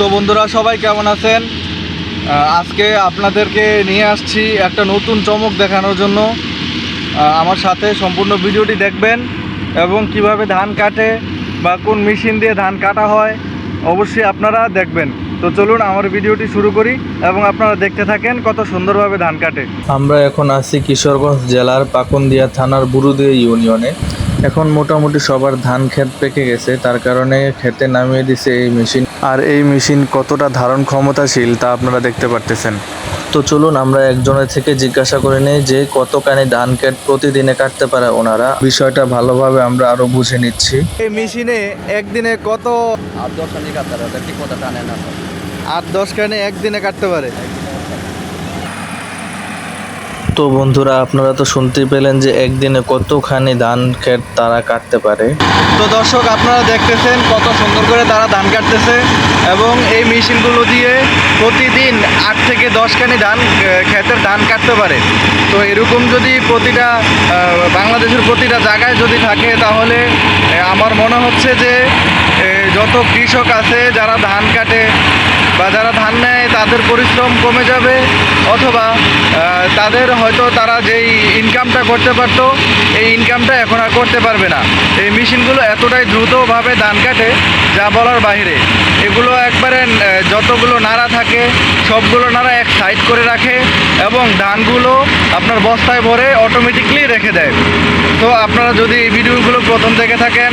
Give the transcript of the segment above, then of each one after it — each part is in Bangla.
তো বন্ধুরা সবাই কেমন আছেন? আজকে আপনাদেরকে নিয়ে আসছি একটা নতুন চমক দেখানোর জন্য। আমার সাথে সম্পূর্ণ ভিডিওটি দেখবেন এবং কিভাবে ধান কাটে বা কোন মেশিন দিয়ে ধান কাটা হয় অবশ্যই আপনারা দেখবেন। তো চলুন আমার ভিডিওটি শুরু করি এবং আপনারা দেখতে থাকেন কত সুন্দরভাবে ধান কাটে। আমরা এখন আছি কিশোরগঞ্জ জেলার পাকুন্দিয়া থানার বুরুদিয়া ইউনিয়নে। এখন মোটামুটি সবার ধান ক্ষেত পেকে গেছে, তার কারণে খেতে নামিয়ে দিছে এই মেশিন। আর এই মেশিন কতটা ধারণ ক্ষমতাশীল তা আপনারা দেখতে পারতেছেন। তো চলুন আমরা একজনের থেকে জিজ্ঞাসা করে নেই যে কতখানি ধান ক্ষেত প্রতিদিনে কাটতে পারে ওনারা। বিষয়টা ভালোভাবে আমরা আরো বুঝে নিচ্ছি। এই মেশিনে একদিনে কত 8-10 খানি কাটতে পারে, ঠিক মতো টানে না। 8-10 খানি একদিনে কাটতে পারে। তো বন্ধুরা আপনারা তো শুনতেই পেলেন যে একদিনে কতখানি ধান ক্ষেত তারা কাটতে পারে। তো দর্শক আপনারা দেখতেছেন কত সুন্দর করে তারা ধান কাটতেছে এবং এই মেশিনগুলো দিয়ে প্রতিদিন 8 থেকে 10 খানি ধান ক্ষেতের ধান কাটতে পারে। তো এরকম যদি প্রতিটা বাংলাদেশের প্রতিটা জায়গায় যদি থাকে তাহলে আমার মনে হচ্ছে যে যত কৃষক আছে যারা ধান কাটে বা যারা ধান নেয় তাদের পরিশ্রম কমে যাবে, অথবা তাদের হয়তো তারা যেই ইনকামটা করতে পারতো এই ইনকামটা এখন আর করতে পারবে না। এই মেশিনগুলো এতটাই দ্রুতভাবে ধান কাটে যা বলার বাইরে। এগুলো একবারে যতগুলো নাড়া থাকে সবগুলো নাড়া এক সাইড করে রাখে এবং ধানগুলো আপনার বস্তায় ভরে অটোমেটিকলি রেখে দেয়। তো আপনারা যদি এই ভিডিওগুলো প্রথম থেকে থাকেন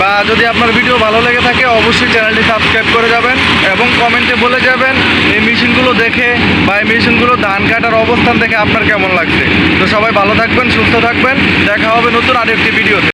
বা যদি আপনার ভিডিও ভালো লেগে থাকে অবশ্যই চ্যানেলটি সাবস্ক্রাইব করে যাবেন এবং কমেন্টে বলে যাবেন এই মেশিনগুলো দেখে বা এই মেশিনগুলো ধান কাটার অবস্থান দেখে আপনার কেমন লাগছে। তো সবাই ভালো থাকবেন, সুস্থ থাকবেন, দেখা হবে নতুন আরেকটি ভিডিওতে।